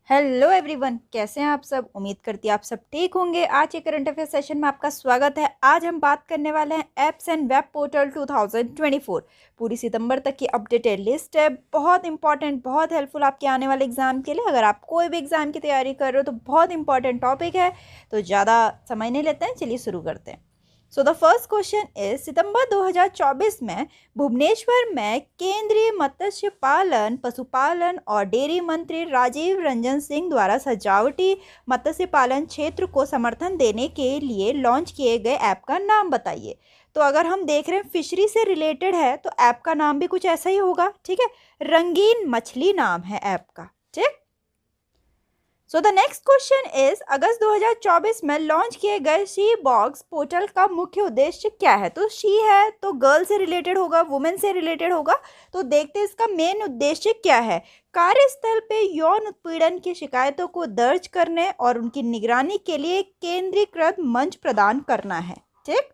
Hello everyone, कैसे हैं आप सब। उम्मीद करती है आप सब ठीक होंगे। आज के करंट अफेयर सेशन में आपका स्वागत है। आज हम बात करने वाले हैं एप्स एंड वेब पोर्टल 2024। पूरी सितंबर तक की अपडेटेड लिस्ट है। बहुत इंपॉर्टेंट, बहुत हेल्पफुल आपके आने वाले एग्जाम के लिए। अगर आप कोई भी एग्जाम की तैयारी कर रहे हो तो बहुत इंपॉर्टेंट टॉपिक है। तो ज़्यादा समय नहीं लेते हैं, चलिए शुरू करते हैं। So the first question is, सितंबर 2024 में भुवनेश्वर में केंद्रीय मत्स्य पालन, पशुपालन और डेयरी मंत्री राजीव रंजन सिंह द्वारा सजावटी मत्स्य पालन क्षेत्र को समर्थन देने के लिए लॉन्च किए गए ऐप का नाम बताइए। तो अगर हम देख रहे हैं फिशरी से रिलेटेड है तो ऐप का नाम भी कुछ ऐसा ही होगा। ठीक है, रंगीन मछली नाम है ऐप का। ठीक। So the next question is, अगस्त 2024 में लॉन्च किए गए शी बॉक्स पोर्टल का मुख्य उद्देश्य क्या है। तो शी है तो गर्ल से रिलेटेड होगा, वुमेन से रिलेटेड होगा। तो देखते हैं इसका मेन उद्देश्य क्या है। कार्यस्थल पे यौन उत्पीड़न की शिकायतों को दर्ज करने और उनकी निगरानी के लिए एक केंद्रीकृत मंच प्रदान करना है। ठीक।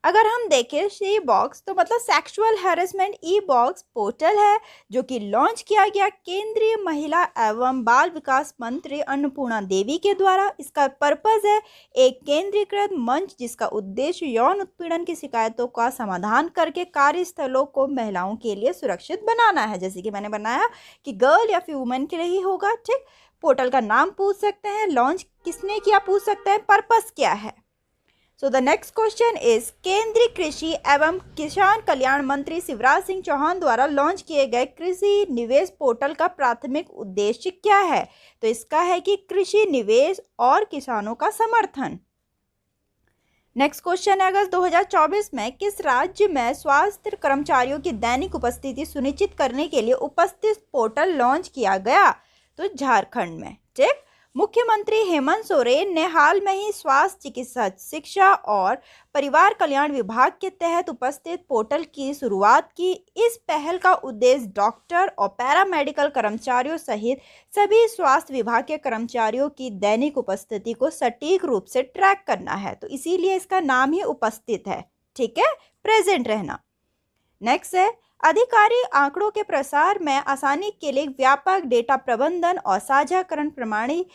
अगर हम देखें शी बॉक्स तो मतलब sexual harassment e box portal है जो कि लॉन्च किया गया केंद्रीय महिला एवं बाल विकास मंत्री अन्नपूर्णा देवी के द्वारा। इसका पर्पस है एक केंद्रीकृत मंच जिसका उद्देश्य यौन उत्पीड़न की शिकायतों का समाधान करके कार्यस्थलों को महिलाओं के लिए सुरक्षित बनाना है। जैसे कि मैंने बनाया कि गर्ल या फिर वुमेन के लिए ही होगा। ठीक। पोर्टल का नाम पूछ सकते हैं, लॉन्च किसने किया पूछ सकते हैं, पर्पस क्या है। सो द नेक्स्ट क्वेश्चन इज, केंद्रीय कृषि एवं किसान कल्याण मंत्री शिवराज सिंह चौहान द्वारा लॉन्च किए गए कृषि निवेश पोर्टल का प्राथमिक उद्देश्य क्या है। तो इसका है कि कृषि निवेश और किसानों का समर्थन। नेक्स्ट क्वेश्चन है, अगस्त 2024 में किस राज्य में स्वास्थ्य कर्मचारियों की दैनिक उपस्थिति सुनिश्चित करने के लिए उपस्थित पोर्टल लॉन्च किया गया। तो झारखंड में। ठीक। मुख्यमंत्री हेमंत सोरेन ने हाल में ही स्वास्थ्य, चिकित्सा, शिक्षा और परिवार कल्याण विभाग के तहत उपस्थित पोर्टल की शुरुआत की। इस पहल का उद्देश्य डॉक्टर और पैरामेडिकल कर्मचारियों सहित सभी स्वास्थ्य विभाग के कर्मचारियों की दैनिक उपस्थिति को सटीक रूप से ट्रैक करना है। तो इसीलिए इसका नाम ही उपस्थित है। ठीक है, प्रेजेंट रहना। नेक्स्ट है, आधिकारिक आंकड़ों के प्रसार में आसानी के लिए व्यापक डेटा प्रबंधन और साझाकरण प्रणाली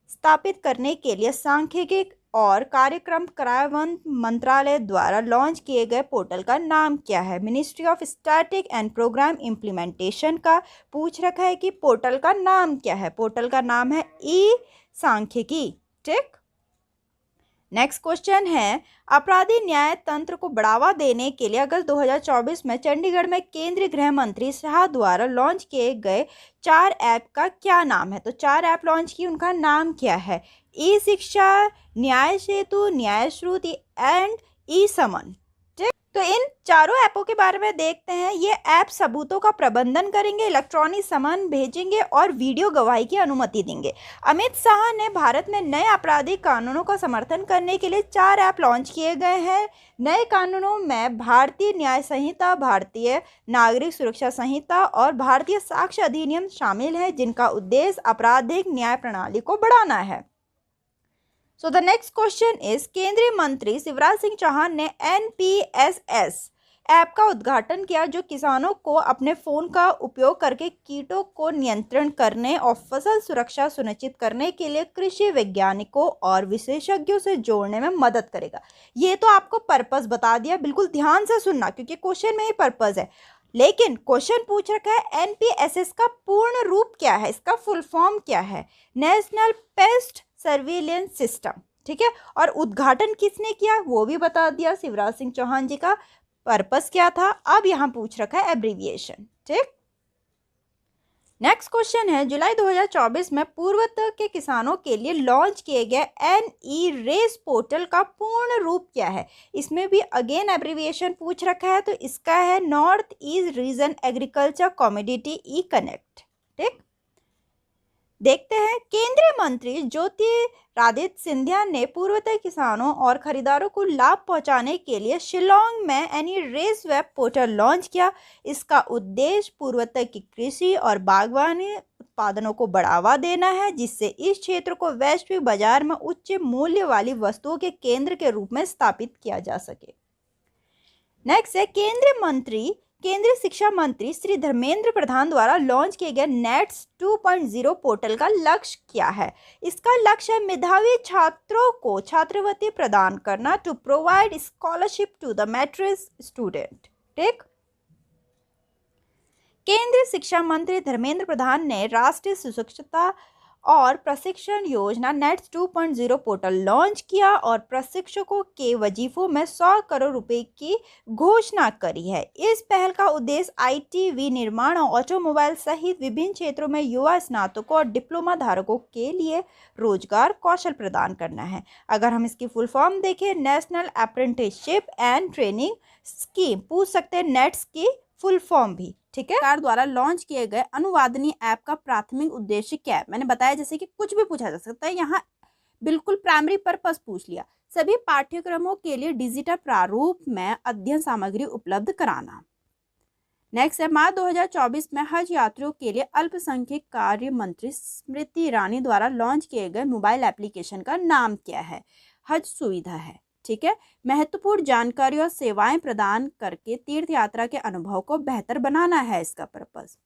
स्थापित करने के लिए सांख्यिकी और कार्यक्रम कार्यान्वयन मंत्रालय द्वारा लॉन्च किए गए पोर्टल का नाम क्या है। Ministry of static and programme implementation का पूछ रखा है कि पोर्टल का नाम क्या है। पोर्टल का नाम है ई सांख्यिकी। ठीक। नेक्स्ट क्वेश्चन है, अपराधी न्याय तंत्र को बढ़ावा देने के लिए अगस्त 2024 में चंडीगढ़ में केंद्रीय गृह मंत्री शाह द्वारा लॉन्च किए गए 4 ऐप का क्या नाम है। तो 4 ऐप लॉन्च की, उनका नाम क्या है। ई शिक्षा, न्याय सेतु, न्याय श्रुति एंड ई समन। तो इन चारों ऐपों के बारे में देखते हैं। ये ऐप सबूतों का प्रबंधन करेंगे, इलेक्ट्रॉनिक समन भेजेंगे और वीडियो गवाही की अनुमति देंगे। अमित शाह ने भारत में नए आपराधिक कानूनों का समर्थन करने के लिए 4 ऐप लॉन्च किए गए हैं। नए कानूनों में भारतीय न्याय संहिता, भारतीय नागरिक सुरक्षा संहिता और भारतीय साक्ष्य अधिनियम शामिल है, जिनका उद्देश्य आपराधिक न्याय प्रणाली को बढ़ाना है। सो द नेक्स्ट क्वेश्चन इज, केंद्रीय मंत्री शिवराज सिंह चौहान ने NPSS ऐप का उद्घाटन किया जो किसानों को अपने फ़ोन का उपयोग करके कीटों को नियंत्रण करने और फसल सुरक्षा सुनिश्चित करने के लिए कृषि वैज्ञानिकों और विशेषज्ञों से जोड़ने में मदद करेगा। ये तो आपको पर्पस बता दिया, बिल्कुल ध्यान से सुनना क्योंकि क्वेश्चन में ही पर्पस है। लेकिन क्वेश्चन पूछ रखा है NPSS का पूर्ण रूप क्या है, इसका फुल फॉर्म क्या है। National paste surveillance system. ठीक है, और उद्घाटन किसने किया वो भी बता दिया, शिवराज सिंह चौहान जी का। पर्पस क्या था, अब यहाँ पूछ रखा है एब्रीविएशन। ठीक। नेक्स्ट क्वेश्चन है, जुलाई 2024 में पूर्वोत्तर के किसानों के लिए लॉन्च किए गए NE-RACE पोर्टल का पूर्ण रूप क्या है। इसमें भी अगेन एब्रीविएशन पूछ रखा है, तो इसका है north east region agriculture commodity e connect. ठीक। देखते हैं, केंद्रीय मंत्री ज्योतिरादित्य सिंधिया ने पूर्वोत्तर किसानों और खरीदारों को लाभ पहुंचाने के लिए शिलोंग में NE-RACE वेब पोर्टल लॉन्च किया। इसका उद्देश्य पूर्वोत्तर की कृषि और बागवानी उत्पादनों को बढ़ावा देना है, जिससे इस क्षेत्र को वैश्विक बाजार में उच्च मूल्य वाली वस्तुओं के केंद्र के रूप में स्थापित किया जा सके। नेक्स्ट है, केंद्रीय मंत्री केंद्रीय शिक्षा मंत्री श्री धर्मेंद्र प्रधान द्वारा लॉन्च किए गए नेट्स 2.0 पोर्टल का लक्ष्य क्या है? इसका लक्ष्य है मेधावी छात्रों को छात्रवृत्ति प्रदान करना to provide scholarship to the matric student. ठीक, केंद्रीय शिक्षा मंत्री धर्मेंद्र प्रधान ने राष्ट्रीय सुशिक्षता और प्रशिक्षण योजना नेट्स 2.0 पोर्टल लॉन्च किया और प्रशिक्षकों के वजीफों में 100 करोड़ रुपए की घोषणा करी है। इस पहल का उद्देश्य आईटी, निर्माण और ऑटोमोबाइल सहित विभिन्न क्षेत्रों में युवा स्नातकों और डिप्लोमा धारकों के लिए रोजगार कौशल प्रदान करना है। अगर हम इसकी फुल फॉर्म देखें, national apprenticeship and training scheme, पूछ सकते हैं नेट्स की फुल फॉर्म भी। ठीक है, सरकार द्वारा लॉन्च किए गए अनुवादनी ऐप का प्राथमिक उद्देश्य क्या है? मैंने बताया जैसे कि कुछ भी पूछा जा सकता है, यहाँ बिल्कुल प्राइमरी पर्पस पूछ लिया। सभी पाठ्यक्रमों के लिए डिजिटल प्रारूप में अध्ययन सामग्री उपलब्ध कराना। नेक्स्ट है, मार्च 2024 में हज यात्रियों के लिए अल्पसंख्यक कार्य मंत्री स्मृति ईरानी द्वारा लॉन्च किए गए मोबाइल एप्लीकेशन का नाम क्या है? हज सुविधा है। ठीक है, महत्वपूर्ण जानकारी और सेवाएं प्रदान करके तीर्थ यात्रा के अनुभव को बेहतर बनाना है इसका पर्पस।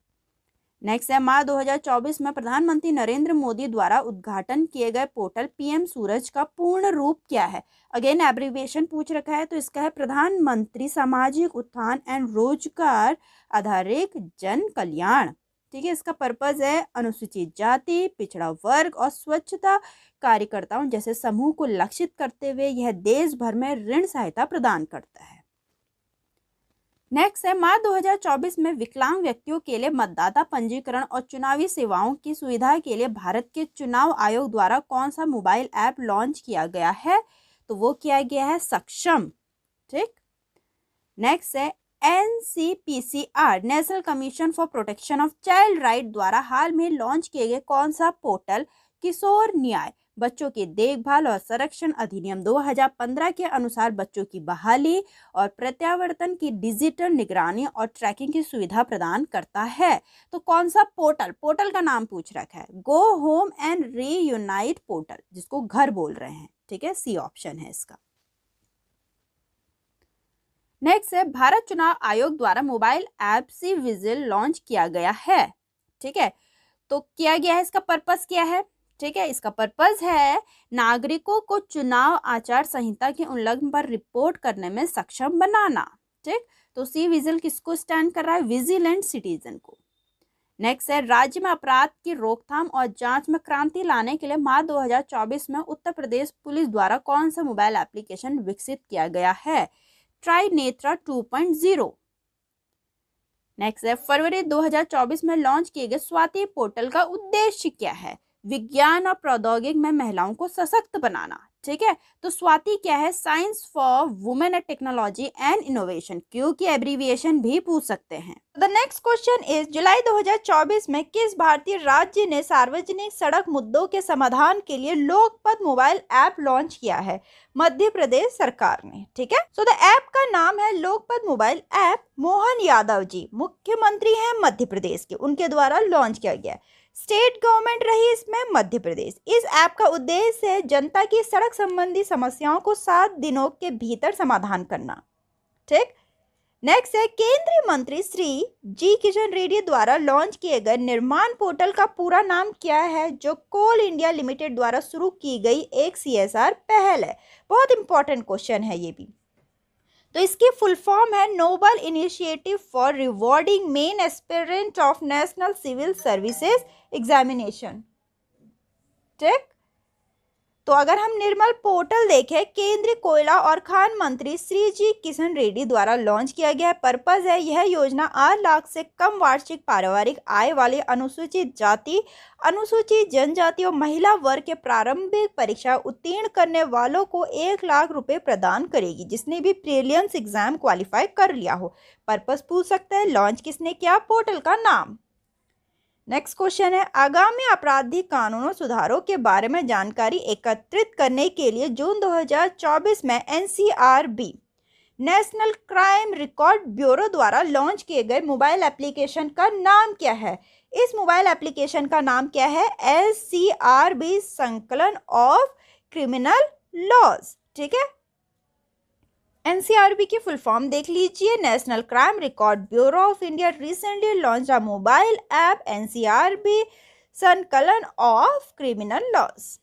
नेक्स्ट है, मार्च 2024 में प्रधानमंत्री नरेंद्र मोदी द्वारा उद्घाटन किए गए पोर्टल पीएम सूरज का पूर्ण रूप क्या है? अगेन एब्रीविएशन पूछ रखा है, तो इसका है प्रधानमंत्री सामाजिक उत्थान एंड रोजगार आधारित जन कल्याण। ठीक है, इसका पर्पज है अनुसूचित जाति, पिछड़ा वर्ग और स्वच्छता कार्यकर्ताओं जैसे समूह को लक्षित करते हुए यह देश भर में ऋण सहायता प्रदान करता है। नेक्स्ट है, मार्च 2024 में विकलांग व्यक्तियों के लिए मतदाता पंजीकरण और चुनावी सेवाओं की सुविधा के लिए भारत के चुनाव आयोग द्वारा कौन सा मोबाइल ऐप लॉन्च किया गया है? तो वो किया गया है सक्षम। ठीक, नेक्स्ट है, NCPCR national commission for protection of child right द्वारा हाल में लॉन्च किए गए कौन सा पोर्टल किशोर न्याय बच्चों की देखभाल और संरक्षण अधिनियम 2015 के अनुसार बच्चों की बहाली और प्रत्यावर्तन की डिजिटल निगरानी और ट्रैकिंग की सुविधा प्रदान करता है? तो कौन सा पोर्टल का नाम पूछ रखा है? Go home and reunite portal, जिसको घर बोल रहे हैं। ठीक है, सी ऑप्शन है इसका। नेक्स्ट है, भारत चुनाव आयोग द्वारा mobile app C vigil launch किया गया है। ठीक है, तो किया गया है, इसका पर्पस क्या है? ठीक है, इसका पर्पस है नागरिकों को चुनाव आचार संहिता के उल्लंघन पर रिपोर्ट करने में सक्षम बनाना। ठीक, तो सी विजिल किसको स्टैंड कर रहा है? विजिलेंट सिटीजन को। नेक्स्ट है, राज्य में अपराध की रोकथाम और जांच में क्रांति लाने के लिए मार्च 2024 में उत्तर प्रदेश पुलिस द्वारा कौन सा मोबाइल एप्लीकेशन विकसित किया गया है? ट्राइनेत्रा 2.0। नेक्स्ट है, फरवरी 2024 में लॉन्च किए गए स्वाति पोर्टल का उद्देश्य क्या है? विज्ञान और प्रौद्योगिकी में महिलाओं को सशक्त बनाना। ठीक है, तो स्वाति क्या है? Science for women and technology and innovation, क्योंकि एब्रीविएशन भी पूछ सकते हैं। द नेक्स्ट क्वेश्चन इज, जुलाई 2024 में किस भारतीय राज्य ने सार्वजनिक सड़क मुद्दों के समाधान के लिए लोकपथ मोबाइल ऐप लॉन्च किया है? मध्य प्रदेश सरकार ने। ठीक है, सो द ऐप का नाम है लोकपथ मोबाइल ऐप। मोहन यादव जी मुख्यमंत्री हैं मध्य प्रदेश के, उनके द्वारा लॉन्च किया गया। स्टेट गवर्नमेंट रही इसमें मध्य प्रदेश। इस ऐप का उद्देश्य है जनता की सड़क संबंधी समस्याओं को 7 दिनों के भीतर समाधान करना। ठीक, नेक्स्ट है, केंद्रीय मंत्री श्री जी किशन रेड्डी द्वारा लॉन्च किए गए निर्माण पोर्टल का पूरा नाम क्या है, जो कोल इंडिया लिमिटेड द्वारा शुरू की गई एक CSR पहल है? बहुत इंपॉर्टेंट क्वेश्चन है ये भी। तो इसकी फुल फॉर्म है noble initiative for rewarding main aspirant of national civil services examination. ठीक, तो अगर हम निर्मल पोर्टल देखें, केंद्रीय कोयला और खान मंत्री श्री जी किशन रेड्डी द्वारा लॉन्च किया गया। पर्पस है, यह योजना 8 लाख से कम वार्षिक पारिवारिक आय वाले अनुसूचित जाति, अनुसूचित जनजाति और महिला वर्ग के प्रारंभिक परीक्षा उत्तीर्ण करने वालों को 1 लाख रुपए प्रदान करेगी, जिसने भी प्रीलिम्स एग्जाम क्वालिफाई कर लिया हो। पर्पस पूछ सकते हैं, लॉन्च किसने किया, पोर्टल का नाम। नेक्स्ट क्वेश्चन है, आगामी आपराधिक कानूनों सुधारों के बारे में जानकारी एकत्रित करने के लिए जून 2024 में NCRB national crime record bureau द्वारा लॉन्च किए गए मोबाइल एप्लीकेशन का नाम क्या है? इस मोबाइल एप्लीकेशन का नाम क्या है? SCRB संकलन ऑफ क्रिमिनल लॉज। ठीक है, एनसीआरबी की फुल फॉर्म देख लीजिए। National crime record bureau of India recently launch a mobile app NCRB Sankalan of criminal laws.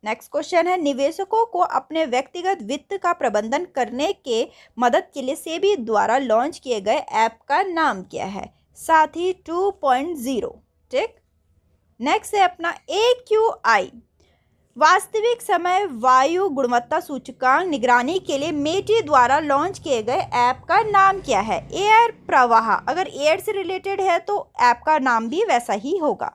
Next question है, निवेशकों को अपने व्यक्तिगत वित्त का प्रबंधन करने के मदद के लिए सेबी द्वारा लॉन्च किए गए ऐप का नाम क्या है? साथी 2.0। ठीक। नेक्स्ट है अपना AQI वास्तविक समय वायु गुणवत्ता सूचकांक निगरानी के लिए मेटी द्वारा लॉन्च किए गए ऐप का नाम क्या है? एयर प्रवाह। अगर एयर से रिलेटेड है तो ऐप का नाम भी वैसा ही होगा।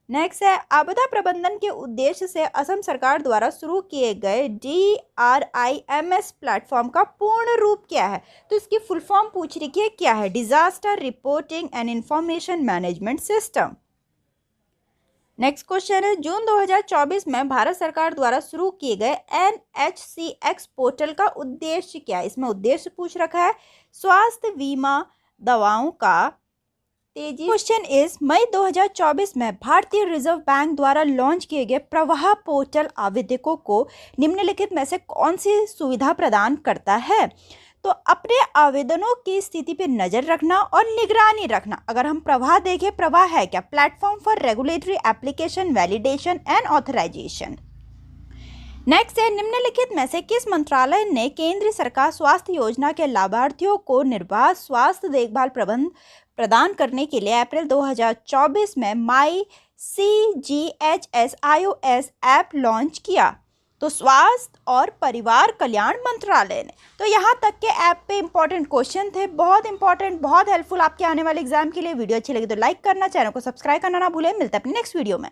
नेक्स्ट है, आपदा प्रबंधन के उद्देश्य से असम सरकार द्वारा शुरू किए गए DRIMS प्लेटफॉर्म का पूर्ण रूप क्या है? तो इसकी फुल फॉर्म पूछ रही है, क्या है? Disaster reporting and information management system. Next question है, जून 2024 में भारत सरकार द्वारा शुरू किए गए NHCX पोर्टल का उद्देश्य क्या है? इसमें उद्देश्य पूछ रखा है स्वास्थ्य बीमा दवाओं का तेजी। क्वेश्चन इज, मई 2024 में भारतीय रिजर्व बैंक द्वारा लॉन्च किए गए प्रवाह पोर्टल आवेदकों को निम्नलिखित में से कौन सी सुविधा प्रदान करता है? तो अपने आवेदनों की स्थिति पर नजर रखना और निगरानी रखना। अगर हम प्रवाह देखें, प्रवाह है क्या? Platform for regulatory application validation and authorisation. Next है, निम्नलिखित में से किस मंत्रालय ने केंद्रीय सरकार स्वास्थ्य योजना के लाभार्थियों को निर्बाध स्वास्थ्य देखभाल प्रदान करने के लिए अप्रैल 2024 में माई CGHS iOS ऐप लॉन्च किया? तो स्वास्थ्य और परिवार कल्याण मंत्रालय ने। तो यहाँ तक के ऐप पे इंपॉर्टेंट क्वेश्चन थे, बहुत इंपॉर्टेंट, बहुत हेल्पफुल आपके आने वाले एग्जाम के लिए। वीडियो अच्छी लगी तो लाइक करना, चैनल को सब्सक्राइब करना ना भूलें। मिलते हैं अपने नेक्स्ट वीडियो में।